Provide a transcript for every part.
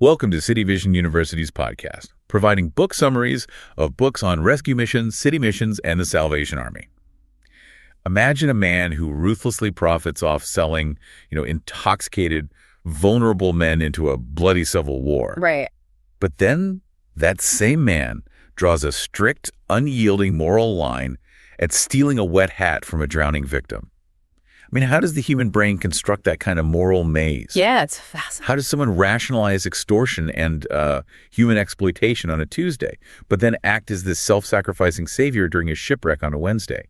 Welcome to City Vision University's podcast, providing book summaries of books on rescue missions, city missions, and the Salvation Army. Imagine a man who ruthlessly profits off selling, intoxicated, vulnerable men into a bloody civil war. Right. But then that same man draws a strict, unyielding moral line at stealing a wet hat from a drowning victim. I mean, how does the human brain construct that kind of moral maze? Yeah, it's fascinating. How does someone rationalize extortion and human exploitation on a Tuesday, but then act as this self-sacrificing savior during a shipwreck on a Wednesday?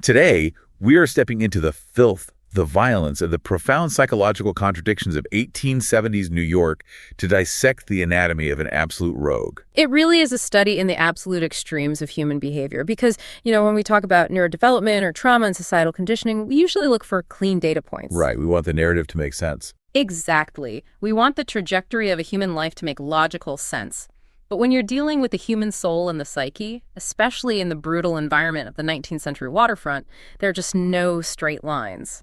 Today, we are stepping into the filth, the violence, and the profound psychological contradictions of 1870s New York to dissect the anatomy of an absolute rogue. It really is a study in the absolute extremes of human behavior because, when we talk about neurodevelopment or trauma and societal conditioning, we usually look for clean data points. Right. We want the narrative to make sense. Exactly. We want the trajectory of a human life to make logical sense. But when you're dealing with the human soul and the psyche, especially in the brutal environment of the 19th century waterfront, there are just no straight lines.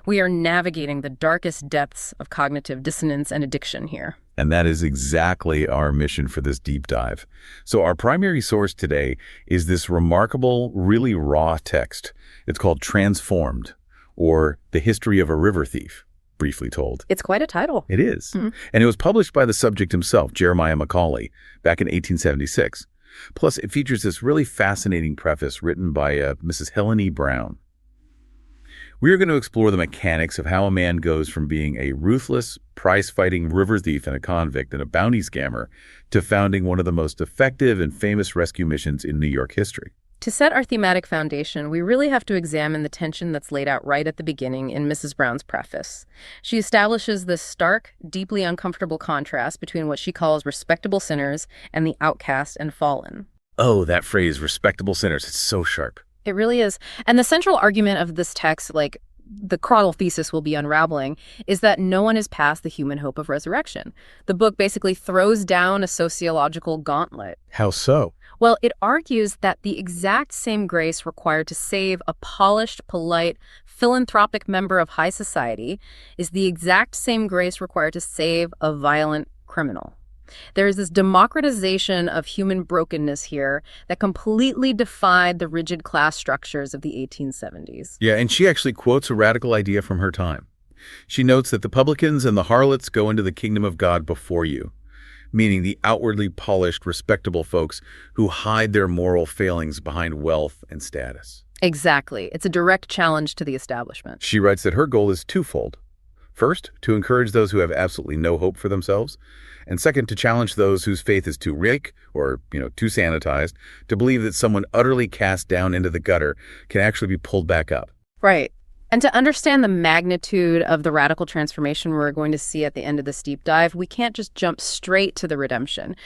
We are navigating the darkest depths of cognitive dissonance and addiction here. And that is exactly our mission for this deep dive. So our primary source today is this remarkable, really raw text. It's called Transformed, or The History of a River Thief, briefly told. It's quite a title. It is. Mm-hmm. And it was published by the subject himself, Jeremiah Macaulay, back in 1876. Plus, it features this really fascinating preface written by Mrs. Helen E. Brown. We are going to explore the mechanics of how a man goes from being a ruthless, prize-fighting river thief and a convict and a bounty scammer to founding one of the most effective and famous rescue missions in New York history. To set our thematic foundation, we really have to examine the tension that's laid out right at the beginning in Mrs. Brown's preface. She establishes this stark, deeply uncomfortable contrast between what she calls respectable sinners and the outcast and fallen. Oh, that phrase, respectable sinners, it's so sharp. It really is. And the central argument of this text, like the caudal thesis will be unraveling, is that no one is past the human hope of resurrection. The book basically throws down a sociological gauntlet. How so? Well, it argues that the exact same grace required to save a polished, polite, philanthropic member of high society is the exact same grace required to save a violent criminal. There is this democratization of human brokenness here that completely defied the rigid class structures of the 1870s. Yeah, and she actually quotes a radical idea from her time. She notes that the publicans and the harlots go into the kingdom of God before you, meaning the outwardly polished, respectable folks who hide their moral failings behind wealth and status. Exactly. It's a direct challenge to the establishment. She writes that her goal is twofold. First, to encourage those who have absolutely no hope for themselves, and second, to challenge those whose faith is too weak or, too sanitized to believe that someone utterly cast down into the gutter can actually be pulled back up. Right. And to understand the magnitude of the radical transformation we're going to see at the end of this deep dive, we can't just jump straight to the redemption.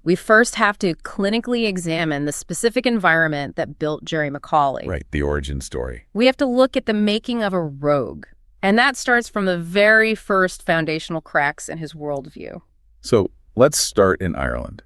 We first have to clinically examine the specific environment that built Jerry Macaulay. Right, the origin story. We have to look at the making of a rogue. And that starts from the very first foundational cracks in his worldview. So let's start in Ireland.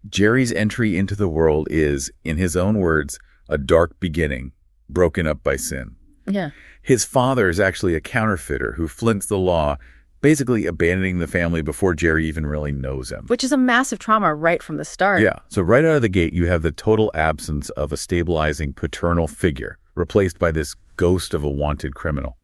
Jerry's entry into the world is, in his own words, a dark beginning, broken up by sin. Yeah. His father is actually a counterfeiter who flints the law, basically abandoning the family before Jerry even really knows him. Which is a massive trauma right from the start. Yeah. So right out of the gate, you have the total absence of a stabilizing paternal figure, replaced by this ghost of a wanted criminal.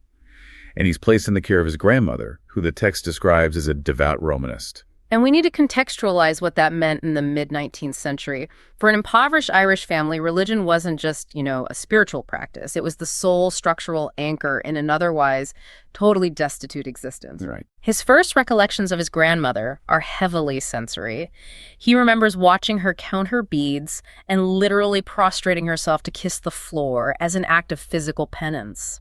And he's placed in the care of his grandmother, who the text describes as a devout Romanist. And we need to contextualize what that meant in the mid-19th century. For an impoverished Irish family, religion wasn't just, a spiritual practice. It was the sole structural anchor in an otherwise totally destitute existence. Right. His first recollections of his grandmother are heavily sensory. He remembers watching her count her beads and literally prostrating herself to kiss the floor as an act of physical penance.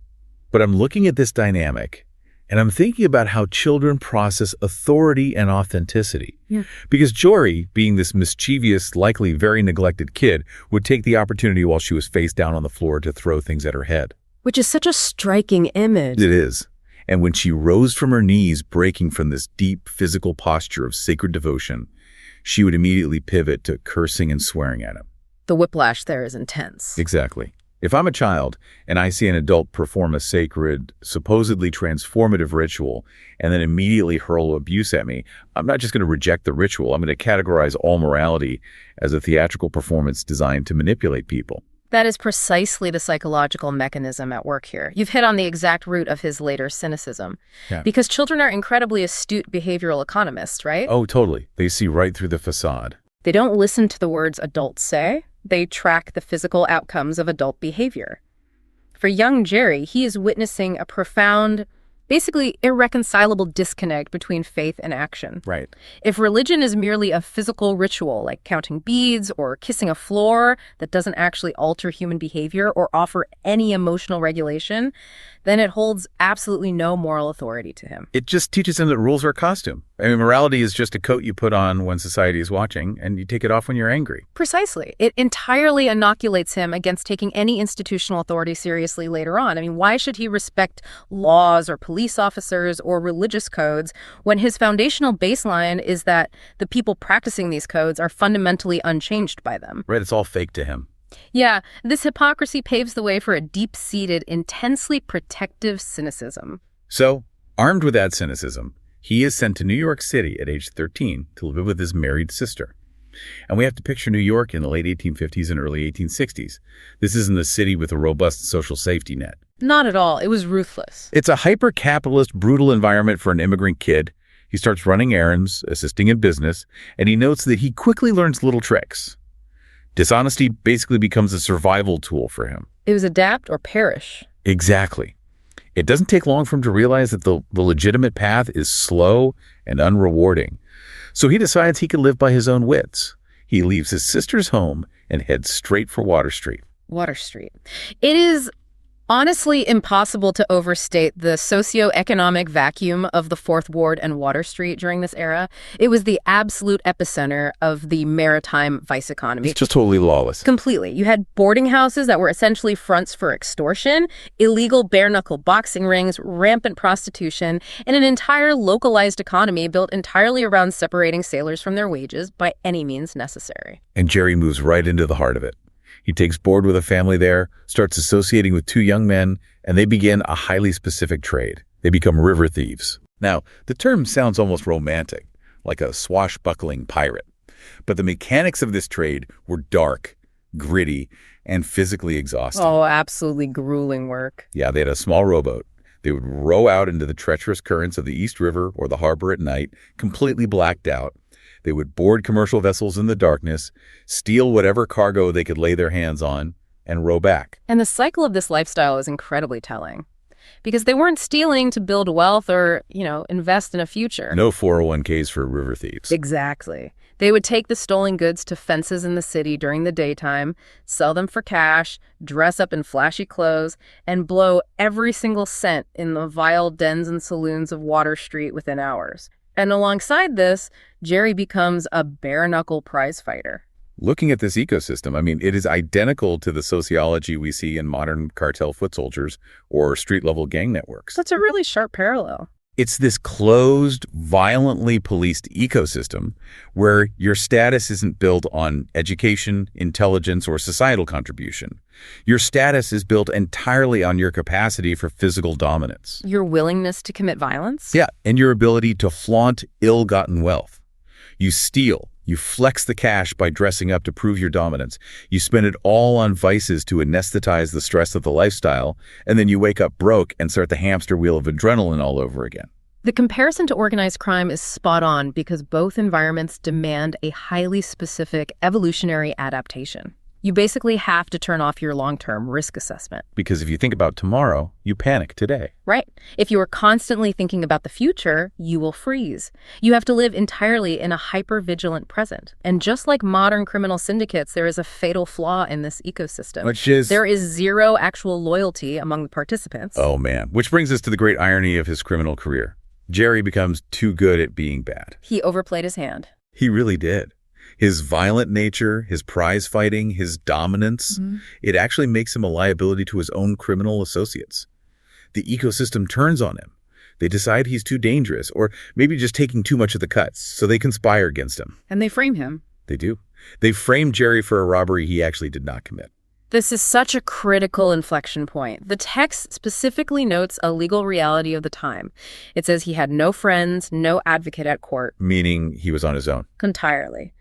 But I'm looking at this dynamic, and I'm thinking about how children process authority and authenticity. Yeah. Because Jory, being this mischievous, likely very neglected kid, would take the opportunity while she was face down on the floor to throw things at her head. Which is such a striking image. It is. And when she rose from her knees, breaking from this deep physical posture of sacred devotion, she would immediately pivot to cursing and swearing at him. The whiplash there is intense. Exactly. If I'm a child and I see an adult perform a sacred, supposedly transformative ritual and then immediately hurl abuse at me, I'm not just going to reject the ritual. I'm going to categorize all morality as a theatrical performance designed to manipulate people. That is precisely the psychological mechanism at work here. You've hit on the exact root of his later cynicism. Yeah. Because children are incredibly astute behavioral economists, right? Oh, totally. They see right through the facade. They don't listen to the words adults say. They track the physical outcomes of adult behavior. For young Jerry, he is witnessing a profound, basically irreconcilable disconnect between faith and action. Right. If religion is merely a physical ritual, like counting beads or kissing a floor that doesn't actually alter human behavior or offer any emotional regulation, then it holds absolutely no moral authority to him. It just teaches him that rules are a costume. I mean, morality is just a coat you put on when society is watching, and you take it off when you're angry. Precisely. It entirely inoculates him against taking any institutional authority seriously later on. I mean, why should he respect laws or police officers or religious codes when his foundational baseline is that the people practicing these codes are fundamentally unchanged by them? Right, it's all fake to him. Yeah, this hypocrisy paves the way for a deep-seated, intensely protective cynicism. So, armed with that cynicism, he is sent to New York City at age 13 to live with his married sister. And we have to picture New York in the late 1850s and early 1860s. This isn't a city with a robust social safety net. Not at all. It was ruthless. It's a hyper-capitalist, brutal environment for an immigrant kid. He starts running errands, assisting in business, and he notes that he quickly learns little tricks. Dishonesty basically becomes a survival tool for him. It was adapt or perish. Exactly. It doesn't take long for him to realize that the legitimate path is slow and unrewarding. So he decides he can live by his own wits. He leaves his sister's home and heads straight for Water Street. Water Street. It is honestly impossible to overstate the socioeconomic vacuum of the Fourth Ward and Water Street during this era. It was the absolute epicenter of the maritime vice economy. It's just totally lawless. Completely. You had boarding houses that were essentially fronts for extortion, illegal bare-knuckle boxing rings, rampant prostitution, and an entire localized economy built entirely around separating sailors from their wages by any means necessary. And Jerry moves right into the heart of it. He takes board with a family there, starts associating with two young men, and they begin a highly specific trade. They become river thieves. Now, the term sounds almost romantic, like a swashbuckling pirate. But the mechanics of this trade were dark, gritty, and physically exhausting. Oh, absolutely grueling work. Yeah, they had a small rowboat. They would row out into the treacherous currents of the East River or the harbor at night, completely blacked out. They would board commercial vessels in the darkness, steal whatever cargo they could lay their hands on, and row back. And the cycle of this lifestyle is incredibly telling. Because they weren't stealing to build wealth or, invest in a future. No 401ks for river thieves. Exactly. They would take the stolen goods to fences in the city during the daytime, sell them for cash, dress up in flashy clothes, and blow every single cent in the vile dens and saloons of Water Street within hours. And alongside this, Jerry becomes a bare-knuckle prize fighter. Looking at this ecosystem, I mean, it is identical to the sociology we see in modern cartel foot soldiers or street-level gang networks. That's a really sharp parallel. It's this closed, violently policed ecosystem where your status isn't built on education, intelligence, or societal contribution. Your status is built entirely on your capacity for physical dominance. Your willingness to commit violence? Yeah, and your ability to flaunt ill-gotten wealth. You steal. You flex the cash by dressing up to prove your dominance. You spend it all on vices to anesthetize the stress of the lifestyle, and then you wake up broke and start the hamster wheel of adrenaline all over again. The comparison to organized crime is spot on because both environments demand a highly specific evolutionary adaptation. You basically have to turn off your long-term risk assessment. Because if you think about tomorrow, you panic today. Right. If you are constantly thinking about the future, you will freeze. You have to live entirely in a hyper-vigilant present. And just like modern criminal syndicates, there is a fatal flaw in this ecosystem. Which is? There is zero actual loyalty among the participants. Oh, man. Which brings us to the great irony of his criminal career. Jerry becomes too good at being bad. He overplayed his hand. He really did. His violent nature, his prize fighting, his dominance, it actually makes him a liability to his own criminal associates. The ecosystem turns on him. They decide he's too dangerous or maybe just taking too much of the cuts, so they conspire against him. And they frame him. They do. They frame Jerry for a robbery he actually did not commit. This is such a critical inflection point. The text specifically notes a legal reality of the time. It says he had no friends, no advocate at court. Meaning he was on his own. Entirely.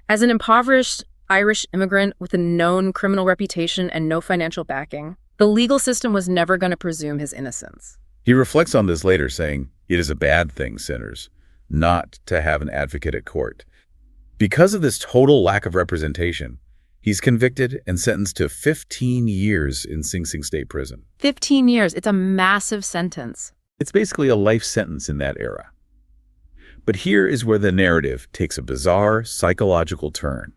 As an impoverished Irish immigrant with a known criminal reputation and no financial backing, the legal system was never going to presume his innocence. He reflects on this later, saying, "It is a bad thing, sinners, not to have an advocate at court." Because of this total lack of representation, he's convicted and sentenced to 15 years in Sing Sing State Prison. 15 years. It's a massive sentence. It's basically a life sentence in that era. But here is where the narrative takes a bizarre psychological turn.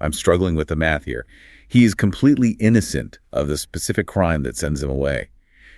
I'm struggling with the math here. He is completely innocent of the specific crime that sends him away.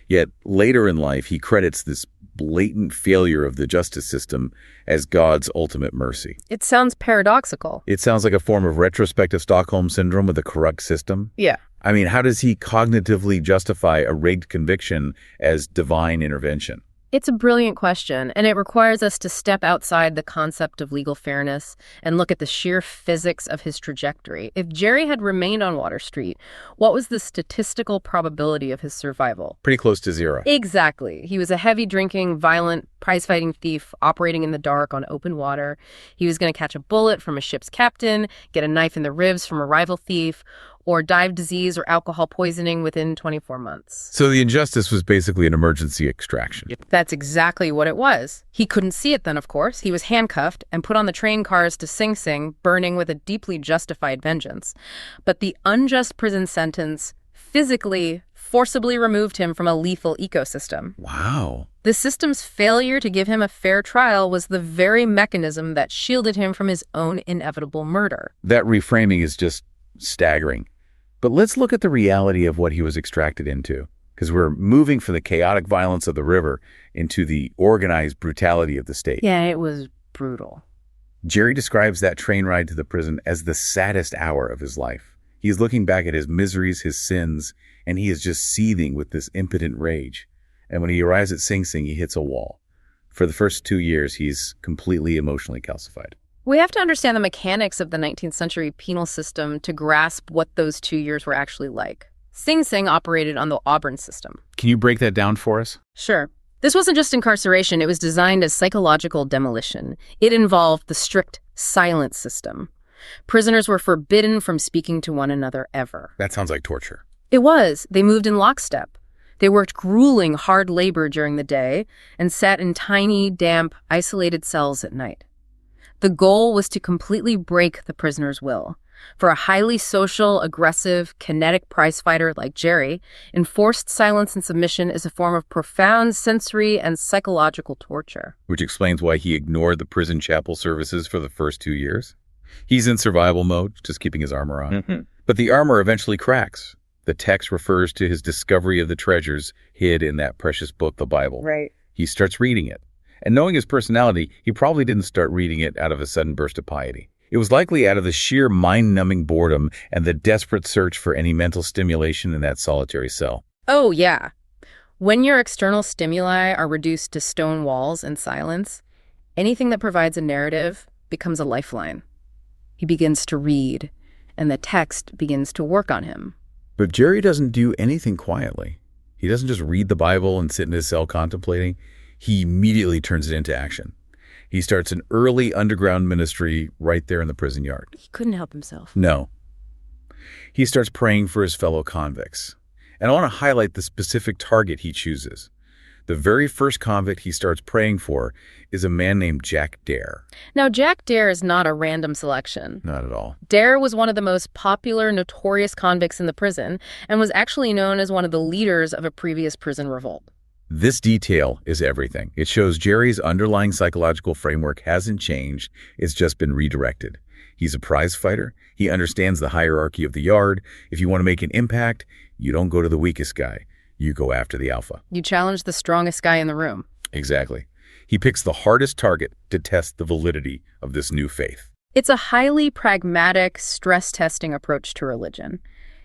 Yet later in life, he credits this blatant failure of the justice system as God's ultimate mercy. It sounds paradoxical. It sounds like a form of retrospective Stockholm syndrome with a corrupt system. Yeah. I mean, how does he cognitively justify a rigged conviction as divine intervention? It's a brilliant question, and it requires us to step outside the concept of legal fairness and look at the sheer physics of his trajectory. If Jerry had remained on Water Street, what was the statistical probability of his survival? Pretty close to zero. Exactly. He was a heavy-drinking, violent, prize-fighting thief operating in the dark on open water. He was going to catch a bullet from a ship's captain, get a knife in the ribs from a rival thief, or die of disease or alcohol poisoning within 24 months. So the injustice was basically an emergency extraction. That's exactly what it was. He couldn't see it then, of course. He was handcuffed and put on the train cars to Sing Sing, burning with a deeply justified vengeance. But the unjust prison sentence physically, forcibly removed him from a lethal ecosystem. Wow. The system's failure to give him a fair trial was the very mechanism that shielded him from his own inevitable murder. That reframing is just staggering. But let's look at the reality of what he was extracted into, because we're moving from the chaotic violence of the river into the organized brutality of the state. Yeah, it was brutal. Jerry describes that train ride to the prison as the saddest hour of his life. He's looking back at his miseries, his sins, and he is just seething with this impotent rage. And when he arrives at Sing Sing, he hits a wall. For the first 2 years, he's completely emotionally calcified. We have to understand the mechanics of the 19th century penal system to grasp what those 2 years were actually like. Sing Sing operated on the Auburn system. Can you break that down for us? Sure. This wasn't just incarceration. It was designed as psychological demolition. It involved the strict silence system. Prisoners were forbidden from speaking to one another ever. That sounds like torture. It was. They moved in lockstep. They worked grueling, hard labor during the day and sat in tiny, damp, isolated cells at night. The goal was to completely break the prisoner's will. For a highly social, aggressive, kinetic prizefighter like Jerry, enforced silence and submission is a form of profound sensory and psychological torture. Which explains why he ignored the prison chapel services for the first 2 years. He's in survival mode, just keeping his armor on. But the armor eventually cracks. The text refers to his discovery of the treasures hid in that precious book, the Bible. Right. He starts reading it. And knowing his personality, he probably didn't start reading it out of a sudden burst of piety. It was likely out of the sheer mind-numbing boredom and the desperate search for any mental stimulation in that solitary cell. Oh, yeah. When your external stimuli are reduced to stone walls and silence, anything that provides a narrative becomes a lifeline. He begins to read, and the text begins to work on him. But Jerry doesn't do anything quietly. He doesn't just read the Bible and sit in his cell contemplating. He immediately turns it into action. He starts an early underground ministry right there in the prison yard. He couldn't help himself. No. He starts praying for his fellow convicts. And I want to highlight the specific target he chooses. The very first convict he starts praying for is a man named Jack Dare. Now, Jack Dare is not a random selection. Not at all. Dare was one of the most popular, notorious convicts in the prison and was actually known as one of the leaders of a previous prison revolt. This detail is everything. It shows Jerry's underlying psychological framework hasn't changed. It's just been redirected. He's a prize fighter. He understands the hierarchy of the yard. If you want to make an impact, you don't go to the weakest guy. You go after the alpha. You challenge the strongest guy in the room. Exactly. He picks the hardest target to test the validity of this new faith. It's a highly pragmatic, stress-testing approach to religion.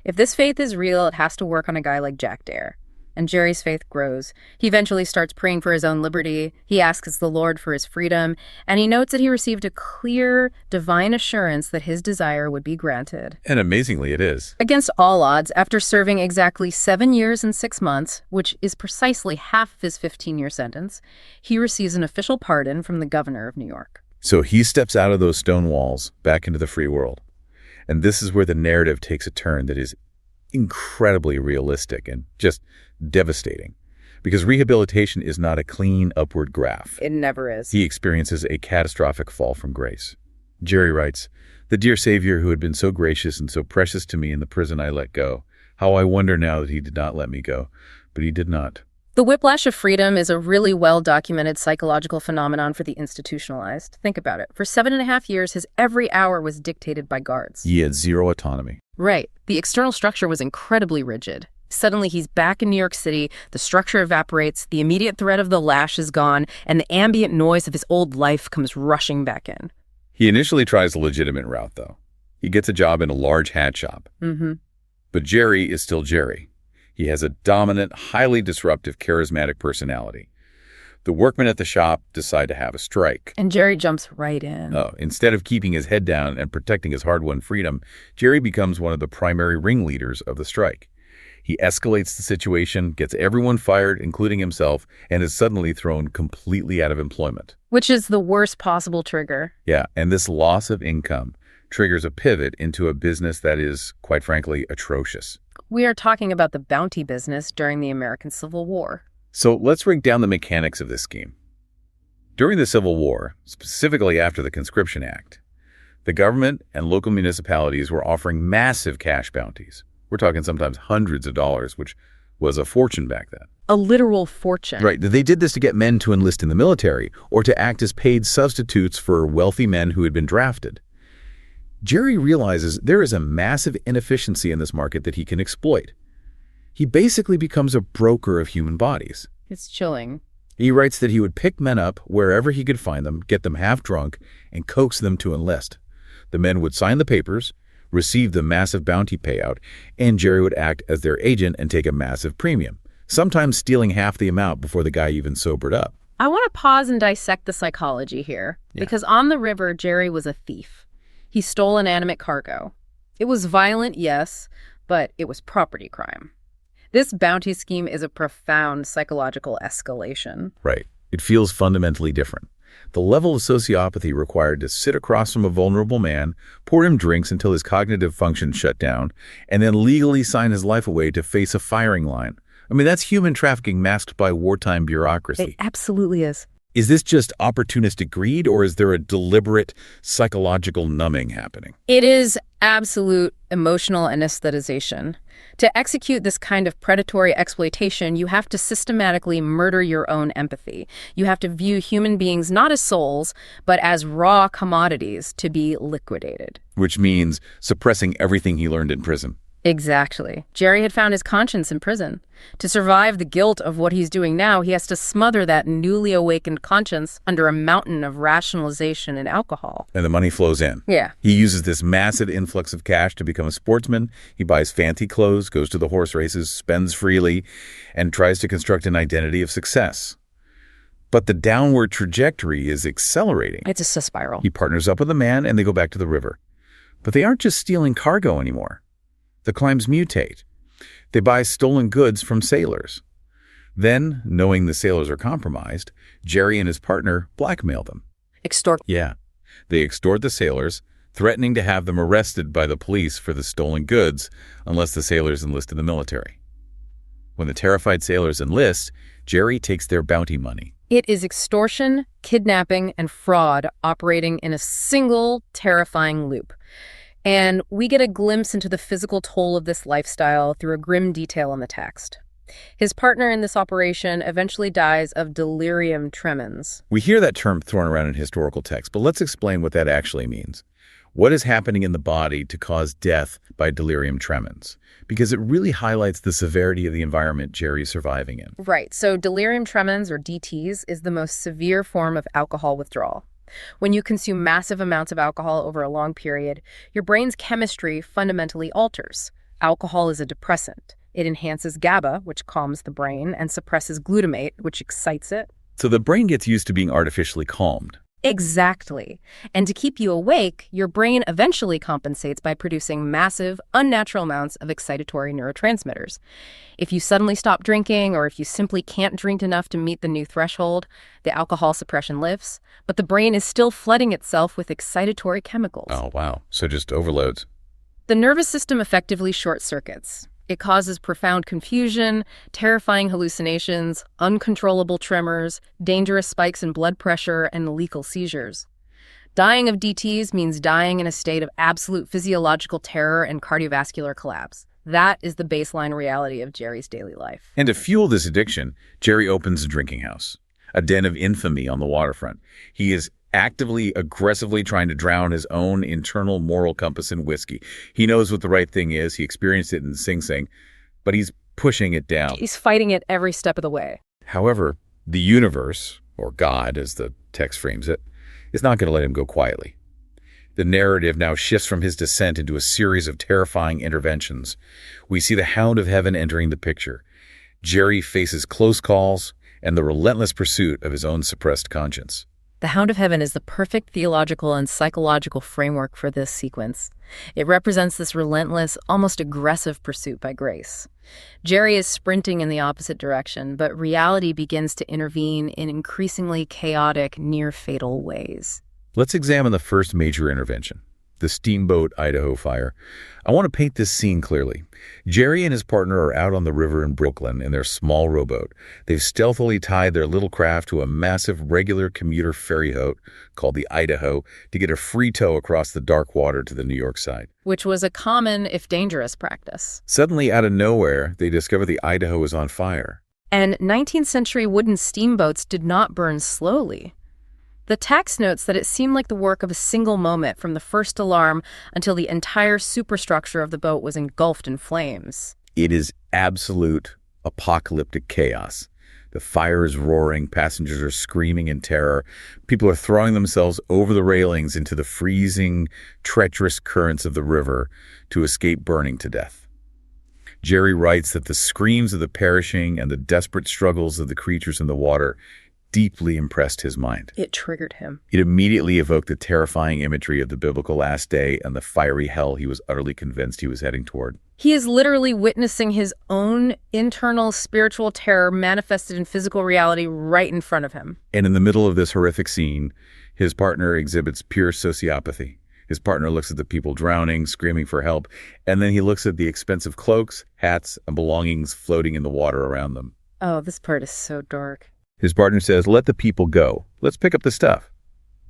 If this faith is real, it has to work on a guy like Jack Dare. and Jerry's faith grows. He eventually starts praying for his own liberty. He asks the Lord for his freedom, and he notes that he received a clear, divine assurance that his desire would be granted. And amazingly, it is. Against all odds, after serving exactly 7 years and 6 months, which is precisely half of his 15-year sentence, he receives an official pardon from the governor of New York. So he steps out of those stone walls back into the free world. And this is where the narrative takes a turn that is incredibly realistic and just devastating. Because rehabilitation is not a clean upward graph. It never is. He experiences a catastrophic fall from grace. Jerry writes, "The dear Savior who had been so gracious and so precious to me in the prison I let go, how I wonder now that he did not let me go." But he did not. The whiplash of freedom is a really well-documented psychological phenomenon for the institutionalized. Think about it. For 7.5 years, his every hour was dictated by guards. He had zero autonomy. Right. The external structure was incredibly rigid. Suddenly, he's back in New York City, the structure evaporates, the immediate threat of the lash is gone, and the ambient noise of his old life comes rushing back in. He initially tries the legitimate route, though. He gets a job in a large hat shop. But Jerry is still Jerry. He has a dominant, highly disruptive, charismatic personality. The workmen at the shop decide to have a strike. And Jerry jumps right in. Instead of keeping his head down and protecting his hard-won freedom, Jerry becomes one of the primary ringleaders of the strike. He escalates the situation, gets everyone fired, including himself, and is suddenly thrown completely out of employment. Which is the worst possible trigger. Yeah, and this loss of income triggers a pivot into a business that is, quite frankly, atrocious. We are talking about the bounty business during the American Civil War. So let's break down the mechanics of this scheme. During the Civil War, specifically after the Conscription Act, the government and local municipalities were offering massive cash bounties. We're talking sometimes hundreds of dollars, which was a fortune back then. A literal fortune. Right. They did this to get men to enlist in the military or to act as paid substitutes for wealthy men who had been drafted. Jerry realizes there is a massive inefficiency in this market that he can exploit. He basically becomes a broker of human bodies. It's chilling. He writes that he would pick men up wherever he could find them, get them half drunk, and coax them to enlist. The men would sign the papers, receive the massive bounty payout, and Jerry would act as their agent and take a massive premium, sometimes stealing half the amount before the guy even sobered up. I want to pause and dissect the psychology here, because on the river, Jerry was a thief. He stole inanimate cargo. It was violent, yes, but it was property crime. This bounty scheme is a profound psychological escalation. Right. It feels fundamentally different. The level of sociopathy required to sit across from a vulnerable man, pour him drinks until his cognitive function shut down, and then legally sign his life away to face a firing line. I mean, that's human trafficking masked by wartime bureaucracy. It absolutely is. Is this just opportunistic greed, or is there a deliberate psychological numbing happening? It is absolute emotional anesthetization. To execute this kind of predatory exploitation, you have to systematically murder your own empathy. You have to view human beings not as souls, but as raw commodities to be liquidated. Which means suppressing everything he learned in prison. Exactly. Jerry had found his conscience in prison. To survive the guilt of what he's doing now, he has to smother that newly awakened conscience under a mountain of rationalization and alcohol. And the money flows in. Yeah. He uses this massive influx of cash to become a sportsman. He buys fancy clothes, goes to the horse races, spends freely, and tries to construct an identity of success. But the downward trajectory is accelerating. It's a spiral. He partners up with a man, and they go back to the river. But they aren't just stealing cargo anymore. The crimes mutate. They buy stolen goods from sailors. Then, knowing the sailors are compromised, Jerry and his partner blackmail them. Extort. Yeah. They extort the sailors, threatening to have them arrested by the police for the stolen goods unless the sailors enlist in the military. When the terrified sailors enlist, Jerry takes their bounty money. It is extortion, kidnapping, and fraud operating in a single terrifying loop. And we get a glimpse into the physical toll of this lifestyle through a grim detail in the text. His partner in this operation eventually dies of delirium tremens. We hear that term thrown around in historical texts, but let's explain what that actually means. What is happening in the body to cause death by delirium tremens? Because it really highlights the severity of the environment Jerry's surviving in. Right, so delirium tremens, or DTs, is the most severe form of alcohol withdrawal. When you consume massive amounts of alcohol over a long period, your brain's chemistry fundamentally alters. Alcohol is a depressant. It enhances GABA, which calms the brain, and suppresses glutamate, which excites it. So the brain gets used to being artificially calmed. Exactly. And to keep you awake, your brain eventually compensates by producing massive, unnatural amounts of excitatory neurotransmitters. If you suddenly stop drinking, or if you simply can't drink enough to meet the new threshold, the alcohol suppression lifts, but the brain is still flooding itself with excitatory chemicals. Oh, wow. So just overloads. The nervous system effectively short-circuits. It causes profound confusion, terrifying hallucinations, uncontrollable tremors, dangerous spikes in blood pressure, and lethal seizures. Dying of DTs means dying in a state of absolute physiological terror and cardiovascular collapse. That is the baseline reality of Jerry's daily life. And to fuel this addiction, Jerry opens a drinking house, a den of infamy on the waterfront. He is actively, aggressively trying to drown his own internal moral compass in whiskey. He knows what the right thing is. He experienced it in Sing Sing, but he's pushing it down. He's fighting it every step of the way. However, the universe, or God as the text frames it, is not going to let him go quietly. The narrative now shifts from his descent into a series of terrifying interventions. We see the Hound of Heaven entering the picture. Jerry faces close calls and the relentless pursuit of his own suppressed conscience. The Hound of Heaven is the perfect theological and psychological framework for this sequence. It represents this relentless, almost aggressive pursuit by grace. Jerry is sprinting in the opposite direction, but reality begins to intervene in increasingly chaotic, near-fatal ways. Let's examine the first major intervention, the Steamboat, Idaho fire. I want to paint this scene clearly. Jerry and his partner are out on the river in Brooklyn in their small rowboat. They've stealthily tied their little craft to a massive regular commuter ferry boat called the Idaho to get a free tow across the dark water to the New York side. Which was a common, if dangerous, practice. Suddenly, out of nowhere, they discover the Idaho is on fire. And 19th century wooden steamboats did not burn slowly. The text notes that it seemed like the work of a single moment from the first alarm until the entire superstructure of the boat was engulfed in flames. It is absolute apocalyptic chaos. The fire is roaring, passengers are screaming in terror, people are throwing themselves over the railings into the freezing, treacherous currents of the river to escape burning to death. Jerry writes that the screams of the perishing and the desperate struggles of the creatures in the water deeply impressed his mind. It triggered him. It immediately evoked the terrifying imagery of the biblical last day and the fiery hell he was utterly convinced he was heading toward. He is literally witnessing his own internal spiritual terror manifested in physical reality right in front of him. And in the middle of this horrific scene, his partner exhibits pure sociopathy. His partner looks at the people drowning, screaming for help, and then he looks at the expensive cloaks, hats, and belongings floating in the water around them. Oh, this part is so dark. His partner says, "Let the people go. Let's pick up the stuff."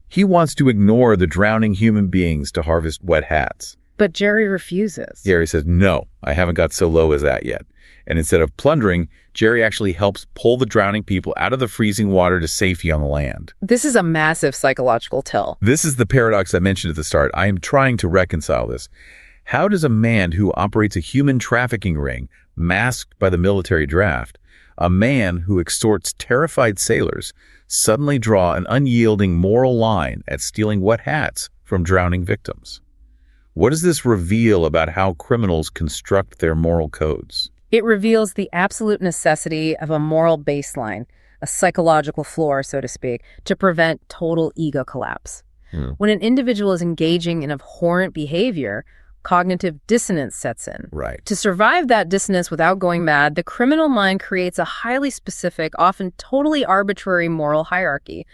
He wants to ignore the drowning human beings to harvest wet hats. But Jerry refuses. Jerry says, "No, I haven't got so low as that yet." And instead of plundering, Jerry actually helps pull the drowning people out of the freezing water to safety on the land. This is a massive psychological tell. This is the paradox I mentioned at the start. I am trying to reconcile this. How does a man who operates a human trafficking ring, masked by the military draft, a man who extorts terrified sailors, suddenly draw an unyielding moral line at stealing wet hats from drowning victims? What does this reveal about how criminals construct their moral codes? It reveals the absolute necessity of a moral baseline, a psychological floor, so to speak, to prevent total ego collapse. When an individual is engaging in abhorrent behavior, cognitive dissonance sets in. Right. To survive that dissonance without going mad, the criminal mind creates a highly specific, often totally arbitrary moral hierarchy.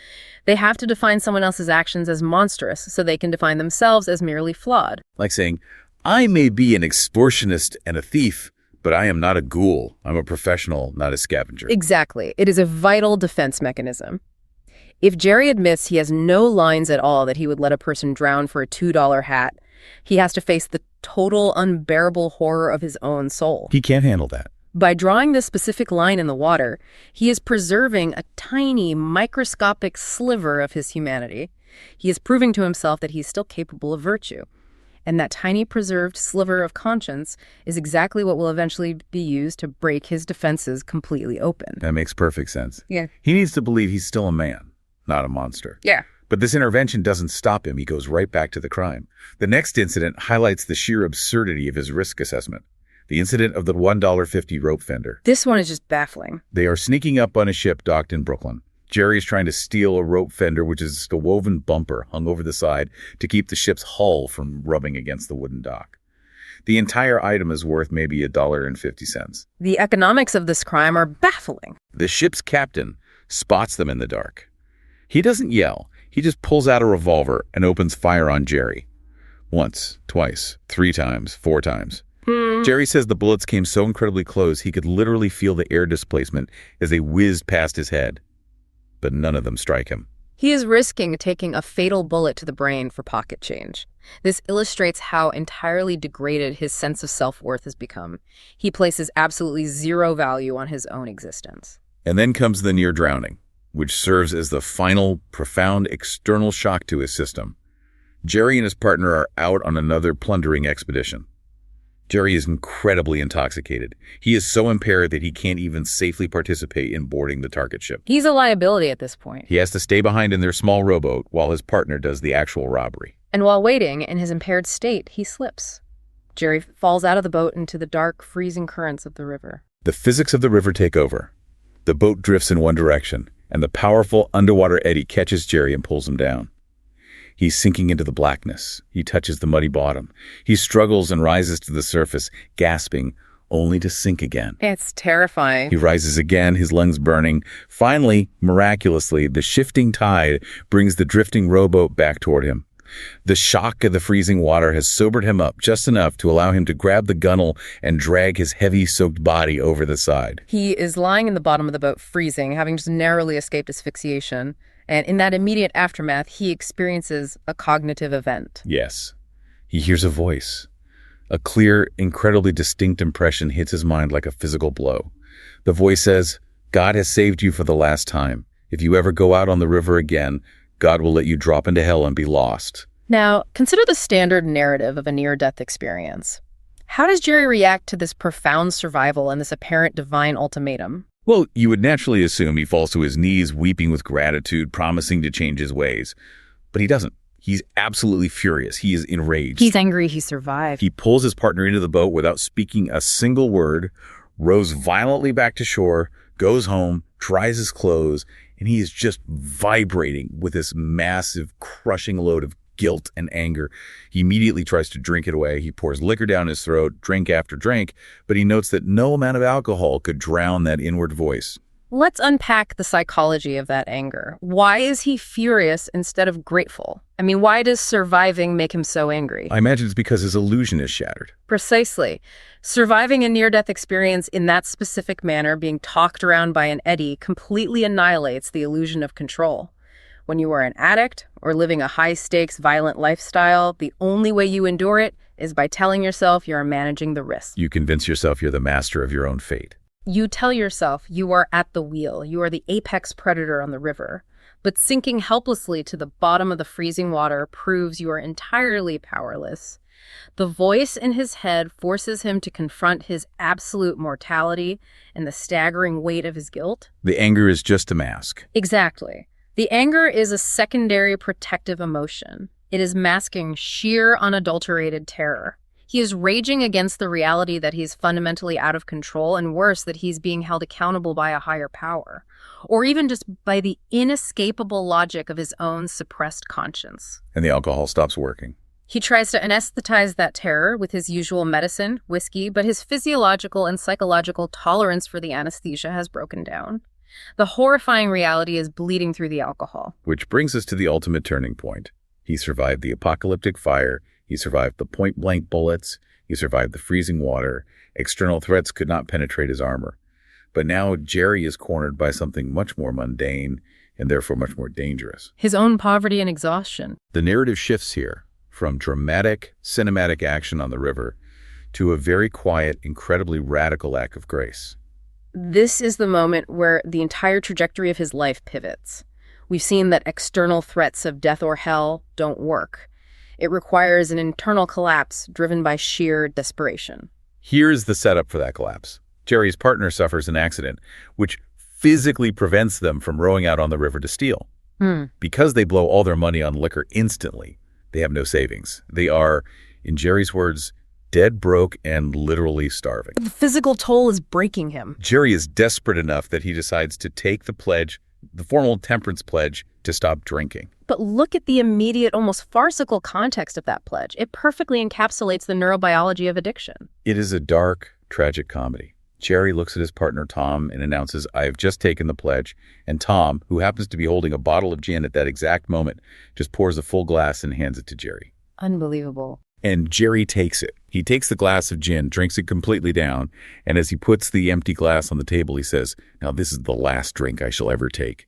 They have to define someone else's actions as monstrous so they can define themselves as merely flawed. Like saying, I may be an extortionist and a thief, but I am not a ghoul. I'm a professional, not a scavenger. Exactly. It is a vital defense mechanism. If Jerry admits he has no lines at all that he would let a person drown for a $2 hat, he has to face the total unbearable horror of his own soul. He can't handle that. By drawing this specific line in the water, he is preserving a tiny, microscopic sliver of his humanity. He is proving to himself that he's still capable of virtue. And that tiny preserved sliver of conscience is exactly what will eventually be used to break his defenses completely open. That makes perfect sense. Yeah. He needs to believe he's still a man, not a monster. Yeah. But this intervention doesn't stop him. He goes right back to the crime. The next incident highlights the sheer absurdity of his risk assessment. The incident of the $1.50 rope fender. This one is just baffling. They are sneaking up on a ship docked in Brooklyn. Jerry is trying to steal a rope fender, which is just a woven bumper hung over the side to keep the ship's hull from rubbing against the wooden dock. The entire item is worth maybe $1.50. The economics of this crime are baffling. The ship's captain spots them in the dark. He doesn't yell. He just pulls out a revolver and opens fire on Jerry. Once, twice, 3 times, 4 times. Jerry says the bullets came so incredibly close he could literally feel the air displacement as they whizzed past his head. But none of them strike him. He is risking taking a fatal bullet to the brain for pocket change. This illustrates how entirely degraded his sense of self-worth has become. He places absolutely zero value on his own existence. And then comes the near drowning, which serves as the final, profound external shock to his system. Jerry and his partner are out on another plundering expedition. Jerry is incredibly intoxicated. He is so impaired that he can't even safely participate in boarding the target ship. He's a liability at this point. He has to stay behind in their small rowboat while his partner does the actual robbery. And while waiting, in his impaired state, he slips. Jerry falls out of the boat into the dark, freezing currents of the river. The physics of the river take over. The boat drifts in one direction, and the powerful underwater eddy catches Jerry and pulls him down. He's sinking into the blackness. He touches the muddy bottom. He struggles and rises to the surface, gasping, only to sink again. It's terrifying. He rises again, his lungs burning. Finally, miraculously, the shifting tide brings the drifting rowboat back toward him. The shock of the freezing water has sobered him up just enough to allow him to grab the gunwale and drag his heavy, soaked body over the side. He is lying in the bottom of the boat, freezing, having just narrowly escaped asphyxiation. And in that immediate aftermath, he experiences a cognitive event. Yes. He hears a voice. A clear, incredibly distinct impression hits his mind like a physical blow. The voice says, "God has saved you for the last time. If you ever go out on the river again, God will let you drop into hell and be lost." Now, consider the standard narrative of a near-death experience. How does Jerry react to this profound survival and this apparent divine ultimatum? Well, you would naturally assume he falls to his knees, weeping with gratitude, promising to change his ways. But he doesn't. He's absolutely furious. He is enraged. He's angry he survived. He pulls his partner into the boat without speaking a single word, rows violently back to shore, goes home, dries his clothes, and he is just vibrating with this massive, crushing load of guilt and anger. He immediately tries to drink it away. He pours liquor down his throat, drink after drink, but he notes that no amount of alcohol could drown that inward voice. Let's unpack the psychology of that anger. Why is he furious instead of grateful? I mean, why does surviving make him so angry? I imagine it's because his illusion is shattered. Precisely. Surviving a near-death experience in that specific manner, being talked around by an eddy, completely annihilates the illusion of control. When you are an addict or living a high-stakes, violent lifestyle, the only way you endure it is by telling yourself you are managing the risk. You convince yourself you're the master of your own fate. You tell yourself you are at the wheel, you are the apex predator on the river. But sinking helplessly to the bottom of the freezing water proves you are entirely powerless. The voice in his head forces him to confront his absolute mortality and the staggering weight of his guilt. The anger is just a mask. Exactly. The anger is a secondary protective emotion. It is masking sheer, unadulterated terror. He is raging against the reality that he's fundamentally out of control, and worse, that he's being held accountable by a higher power, or even just by the inescapable logic of his own suppressed conscience. And the alcohol stops working. He tries to anesthetize that terror with his usual medicine, whiskey, but his physiological and psychological tolerance for the anesthesia has broken down. The horrifying reality is bleeding through the alcohol. Which brings us to the ultimate turning point. He survived the apocalyptic fire. He survived the point-blank bullets. He survived the freezing water. External threats could not penetrate his armor. But now Jerry is cornered by something much more mundane and therefore much more dangerous. His own poverty and exhaustion. The narrative shifts here from dramatic, cinematic action on the river to a very quiet, incredibly radical act of grace. This is the moment where the entire trajectory of his life pivots. We've seen that external threats of death or hell don't work. It requires an internal collapse driven by sheer desperation. Here's the setup for that collapse. Jerry's partner suffers an accident, which physically prevents them from rowing out on the river to steal. Because they blow all their money on liquor instantly, they have no savings. They are, in Jerry's words, dead broke and literally starving. The physical toll is breaking him. Jerry is desperate enough that he decides to take the pledge, the formal temperance pledge, to stop drinking. But look at the immediate, almost farcical context of that pledge. It perfectly encapsulates the neurobiology of addiction. It is a dark, tragic comedy. Jerry looks at his partner, Tom, and announces, "I have just taken the pledge." And Tom, who happens to be holding a bottle of gin at that exact moment, just pours a full glass and hands it to Jerry. Unbelievable. And Jerry takes it. He takes the glass of gin, drinks it completely down, and as he puts the empty glass on the table, he says, "Now this is the last drink I shall ever take."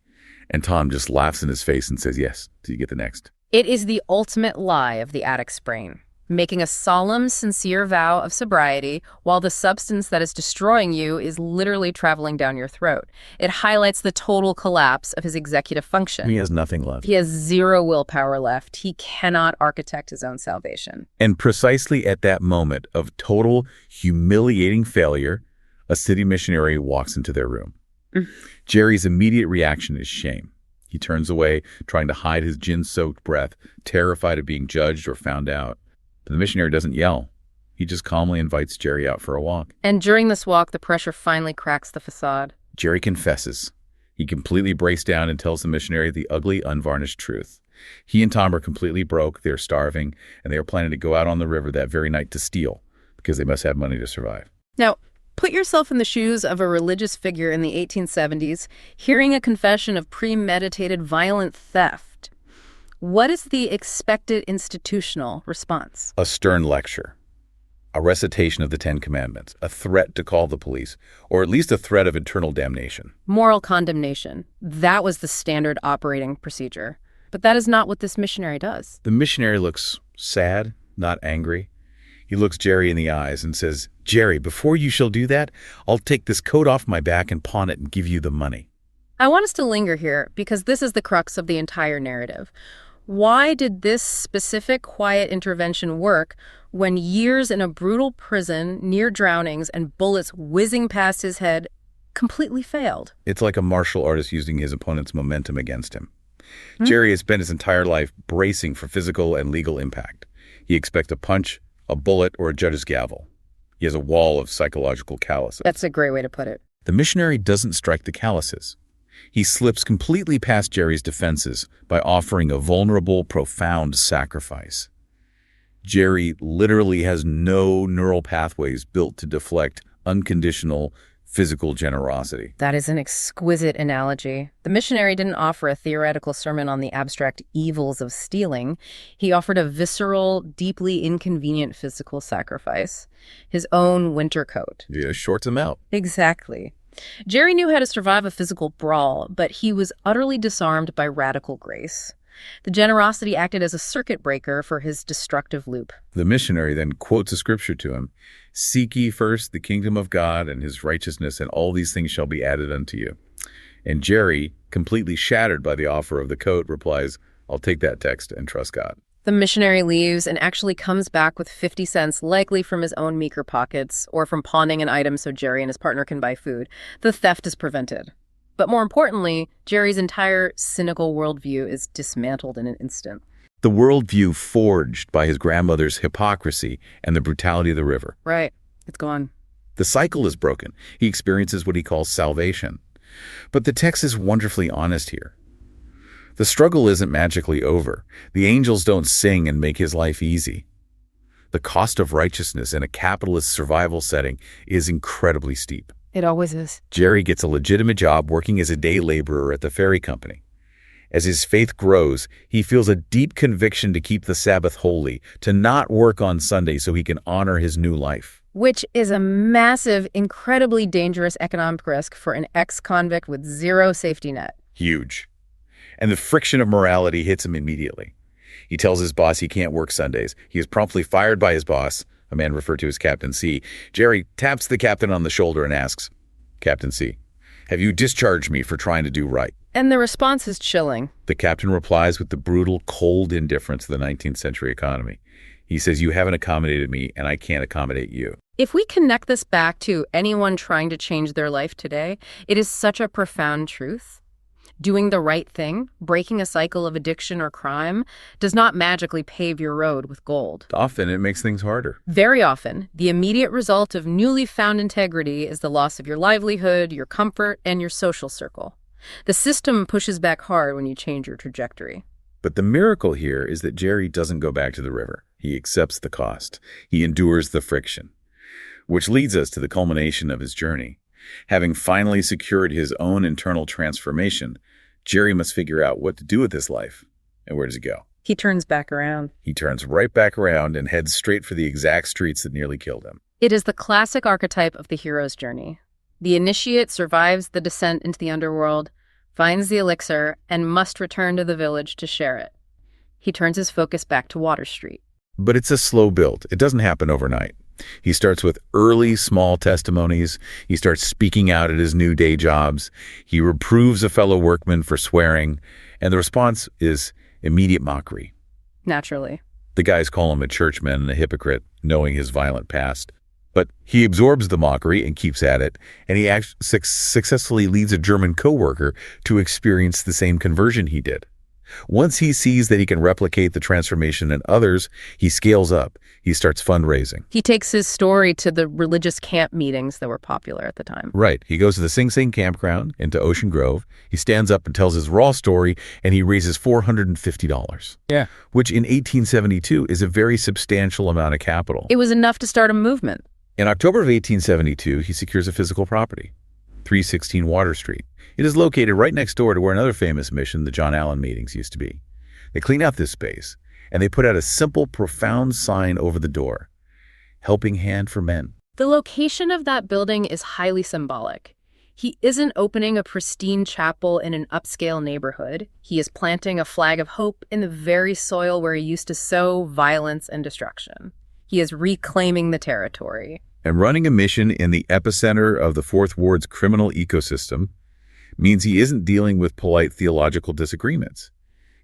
And Tom just laughs in his face and says, "Yes, till you get the next." It is the ultimate lie of the addict's brain, making a solemn, sincere vow of sobriety while the substance that is destroying you is literally traveling down your throat. It highlights the total collapse of his executive function. He has nothing left. He has zero willpower left. He cannot architect his own salvation. And precisely at that moment of total, humiliating failure, a city missionary walks into their room. Jerry's immediate reaction is shame. He turns away, trying to hide his gin-soaked breath, terrified of being judged or found out. But the missionary doesn't yell. He just calmly invites Jerry out for a walk. And during this walk, the pressure finally cracks the facade. Jerry confesses. He completely breaks down and tells the missionary the ugly, unvarnished truth. He and Tom are completely broke, they're starving, and they are planning to go out on the river that very night to steal, because they must have money to survive. Now, put yourself in the shoes of a religious figure in the 1870s, hearing a confession of premeditated violent theft. What is the expected institutional response? A stern lecture, a recitation of the Ten Commandments, a threat to call the police, or at least a threat of eternal damnation. Moral condemnation. That was the standard operating procedure. But that is not what this missionary does. The missionary looks sad, not angry. He looks Jerry in the eyes and says, "Jerry, before you shall do that, I'll take this coat off my back and pawn it and give you the money." I want us to linger here because this is the crux of the entire narrative. Why did this specific quiet intervention work when years in a brutal prison, near drownings, and bullets whizzing past his head completely failed? It's like a martial artist using his opponent's momentum against him. Jerry has spent his entire life bracing for physical and legal impact. He expects a punch, a bullet, or a judge's gavel. He has a wall of psychological calluses. That's a great way to put it. The missionary doesn't strike the calluses. He slips completely past Jerry's defenses by offering a vulnerable, profound sacrifice. Jerry literally has no neural pathways built to deflect unconditional physical generosity. That is an exquisite analogy. The missionary didn't offer a theoretical sermon on the abstract evils of stealing. He offered a visceral, deeply inconvenient physical sacrifice. His own winter coat. Yeah, shorts him out. Exactly. Jerry knew how to survive a physical brawl, but he was utterly disarmed by radical grace. The generosity acted as a circuit breaker for his destructive loop. The missionary then quotes a scripture to him, "Seek ye first the kingdom of God and his righteousness, and all these things shall be added unto you." And Jerry, completely shattered by the offer of the coat, replies, "I'll take that text and trust God." The missionary leaves and actually comes back with 50 cents, likely from his own meager pockets or from pawning an item so Jerry and his partner can buy food. The theft is prevented. But more importantly, Jerry's entire cynical worldview is dismantled in an instant. The worldview forged by his grandmother's hypocrisy and the brutality of the river. Right. It's gone. The cycle is broken. He experiences what he calls salvation. But the text is wonderfully honest here. The struggle isn't magically over. The angels don't sing and make his life easy. The cost of righteousness in a capitalist survival setting is incredibly steep. It always is. Jerry gets a legitimate job working as a day laborer at the ferry company. As his faith grows, he feels a deep conviction to keep the Sabbath holy, to not work on Sunday so he can honor his new life. Which is a massive, incredibly dangerous economic risk for an ex-convict with zero safety net. Huge. And the friction of morality hits him immediately. He tells his boss he can't work Sundays. He is promptly fired by his boss, a man referred to as Captain C. Jerry taps the captain on the shoulder and asks, "Captain C, have you discharged me for trying to do right?" And the response is chilling. The captain replies with the brutal, cold indifference of the 19th century economy. He says, "You haven't accommodated me, and I can't accommodate you." If we connect this back to anyone trying to change their life today, it is such a profound truth. Doing the right thing, breaking a cycle of addiction or crime, does not magically pave your road with gold. Often it makes things harder. Very often, the immediate result of newly found integrity is the loss of your livelihood, your comfort, and your social circle. The system pushes back hard when you change your trajectory. But the miracle here is that Jerry doesn't go back to the river. He accepts the cost. He endures the friction. Which leads us to the culmination of his journey. Having finally secured his own internal transformation, Jerry must figure out what to do with his life. And where does he go? He turns back around. He turns right back around and heads straight for the exact streets that nearly killed him. It is the classic archetype of the hero's journey. The initiate survives the descent into the underworld, finds the elixir, and must return to the village to share it. He turns his focus back to Water Street. But it's a slow build. It doesn't happen overnight. He starts with early, small testimonies. He starts speaking out at his new day jobs. He reproves a fellow workman for swearing, and the response is immediate mockery. Naturally. The guys call him a churchman and a hypocrite, knowing his violent past. But he absorbs the mockery and keeps at it, and he successfully leads a German co-worker to experience the same conversion he did. Once he sees that he can replicate the transformation in others, he scales up. He starts fundraising. He takes his story to the religious camp meetings that were popular at the time. Right. He goes to the Sing Sing campground into Ocean Grove. He stands up and tells his raw story, and he raises $450. Yeah. Which in 1872 is a very substantial amount of capital. It was enough to start a movement. In October of 1872, he secures a physical property, 316 Water Street. It is located right next door to where another famous mission, the John Allen meetings, used to be. They clean out this space, and they put out a simple, profound sign over the door, Helping Hand for Men. The location of that building is highly symbolic. He isn't opening a pristine chapel in an upscale neighborhood. He is planting a flag of hope in the very soil where he used to sow violence and destruction. He is reclaiming the territory. And running a mission in the epicenter of the Fourth Ward's criminal ecosystem means he isn't dealing with polite theological disagreements.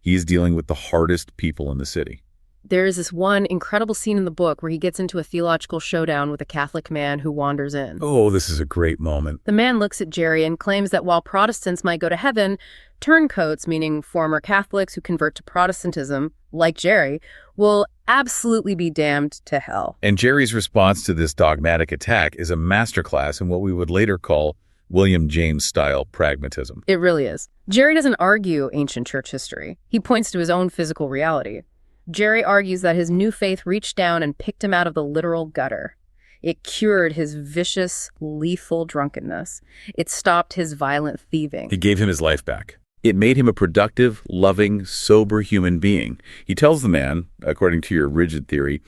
He is dealing with the hardest people in the city. There is this one incredible scene in the book where he gets into a theological showdown with a Catholic man who wanders in. Oh, this is a great moment. The man looks at Jerry and claims that while Protestants might go to heaven, turncoats, meaning former Catholics who convert to Protestantism, like Jerry, will absolutely be damned to hell. And Jerry's response to this dogmatic attack is a masterclass in what we would later call William James-style pragmatism. It really is. Jerry doesn't argue ancient church history. He points to his own physical reality. Jerry argues that his new faith reached down and picked him out of the literal gutter. It cured his vicious, lethal drunkenness. It stopped his violent thieving. It gave him his life back. It made him a productive, loving, sober human being. He tells the man, according to your rigid theory,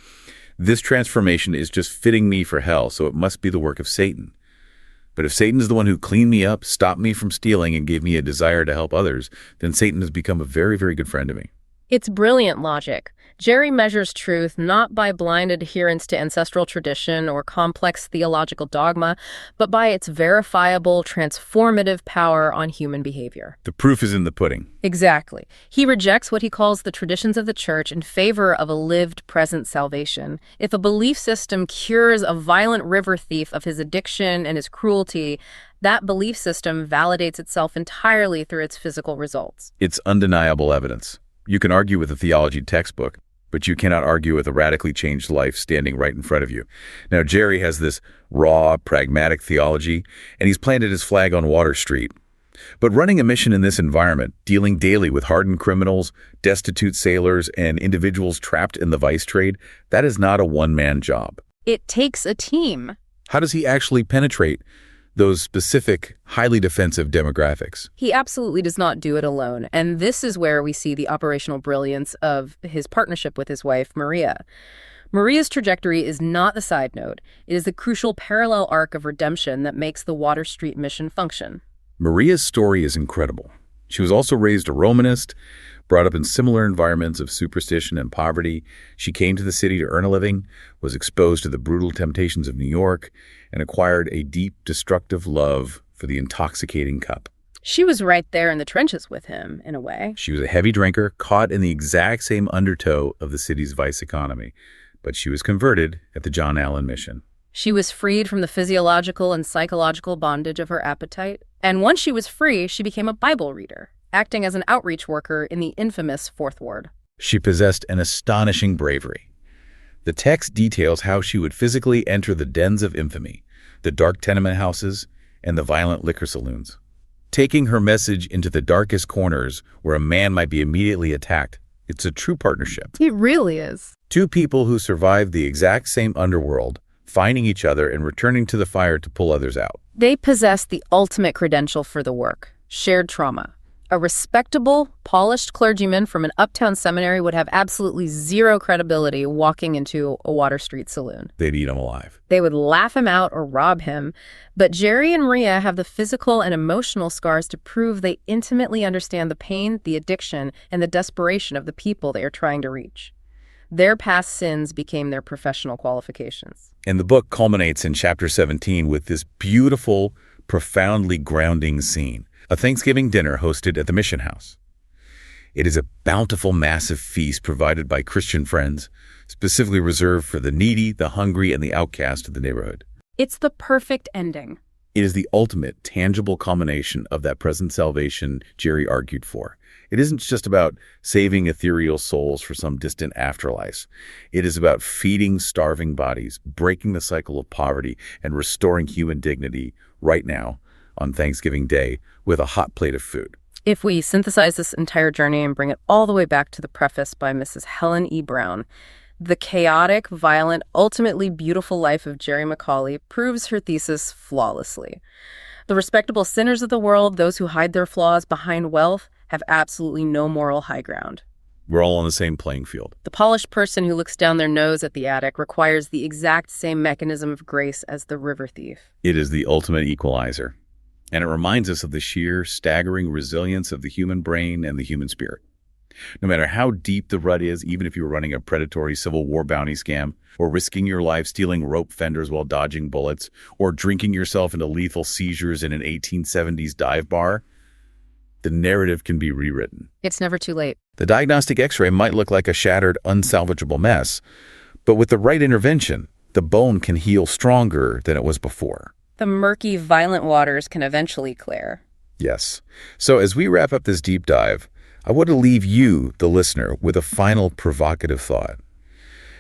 this transformation is just fitting me for hell, so it must be the work of Satan. But if Satan is the one who cleaned me up, stopped me from stealing, and gave me a desire to help others, then Satan has become a very, very good friend to me. It's brilliant logic. Jerry measures truth not by blind adherence to ancestral tradition or complex theological dogma, but by its verifiable, transformative power on human behavior. The proof is in the pudding. Exactly. He rejects what he calls the traditions of the church in favor of a lived present salvation. If a belief system cures a violent river thief of his addiction and his cruelty, that belief system validates itself entirely through its physical results. It's undeniable evidence. You can argue with a theology textbook, but you cannot argue with a radically changed life standing right in front of you. Now, Jerry has this raw, pragmatic theology, and he's planted his flag on Water Street. But running a mission in this environment, dealing daily with hardened criminals, destitute sailors, and individuals trapped in the vice trade, that is not a one-man job. It takes a team. How does he actually penetrate those specific, highly defensive demographics? He absolutely does not do it alone, and this is where we see the operational brilliance of his partnership with his wife, Maria. Maria's trajectory is not the side note. It is the crucial parallel arc of redemption that makes the Water Street mission function. Maria's story is incredible. She was also raised a Romanist, brought up in similar environments of superstition and poverty. She came to the city to earn a living, was exposed to the brutal temptations of New York, and acquired a deep, destructive love for the intoxicating cup. She was right there in the trenches with him, in a way. She was a heavy drinker, caught in the exact same undertow of the city's vice economy, but she was converted at the John Allen mission. She was freed from the physiological and psychological bondage of her appetite, and once she was free, she became a Bible reader. acting as an outreach worker in the infamous Fourth Ward. She possessed an astonishing bravery. The text details how she would physically enter the dens of infamy, the dark tenement houses, and the violent liquor saloons, taking her message into the darkest corners where a man might be immediately attacked. It's a true partnership. It really is. Two people who survived the exact same underworld, finding each other and returning to the fire to pull others out. They possess the ultimate credential for the work: shared trauma. A respectable, polished clergyman from an uptown seminary would have absolutely zero credibility walking into a Water Street saloon. They'd eat him alive. They would laugh him out or rob him. But Jerry and Maria have the physical and emotional scars to prove they intimately understand the pain, the addiction, and the desperation of the people they are trying to reach. Their past sins became their professional qualifications. And the book culminates in chapter 17 with this beautiful, profoundly grounding scene. A Thanksgiving dinner hosted at the Mission House. It is a bountiful, massive feast provided by Christian friends, specifically reserved for the needy, the hungry, and the outcast of the neighborhood. It's the perfect ending. It is the ultimate, tangible culmination of that present salvation Jerry argued for. It isn't just about saving ethereal souls for some distant afterlife. It is about feeding starving bodies, breaking the cycle of poverty, and restoring human dignity right now, on Thanksgiving Day, with a hot plate of food. If we synthesize this entire journey and bring it all the way back to the preface by Mrs. Helen E. Brown, the chaotic, violent, ultimately beautiful life of Jerry McCauley proves her thesis flawlessly. The respectable sinners of the world, those who hide their flaws behind wealth, have absolutely no moral high ground. We're all on the same playing field. The polished person who looks down their nose at the addict requires the exact same mechanism of grace as the river thief. It is the ultimate equalizer. And it reminds us of the sheer, staggering resilience of the human brain and the human spirit. No matter how deep the rut is, even if you're running a predatory Civil War bounty scam, or risking your life stealing rope fenders while dodging bullets, or drinking yourself into lethal seizures in an 1870s dive bar, the narrative can be rewritten. It's never too late. The diagnostic x-ray might look like a shattered, unsalvageable mess, but with the right intervention, the bone can heal stronger than it was before. The murky, violent waters can eventually clear. Yes. So as we wrap up this deep dive, I want to leave you, the listener, with a final provocative thought.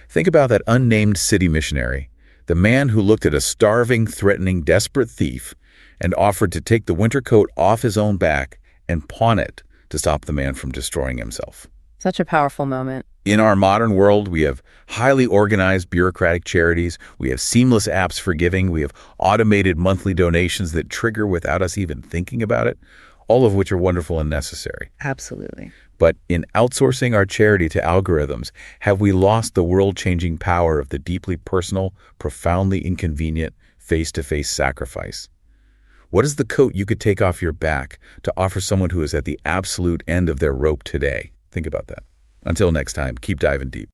Think about that unnamed city missionary, the man who looked at a starving, threatening, desperate thief and offered to take the winter coat off his own back and pawn it to stop the man from destroying himself. Such a powerful moment. In our modern world, we have highly organized bureaucratic charities, we have seamless apps for giving, we have automated monthly donations that trigger without us even thinking about it, all of which are wonderful and necessary. Absolutely. But in outsourcing our charity to algorithms, have we lost the world-changing power of the deeply personal, profoundly inconvenient, face-to-face sacrifice? What is the coat you could take off your back to offer someone who is at the absolute end of their rope today? Think about that. Until next time, keep diving deep.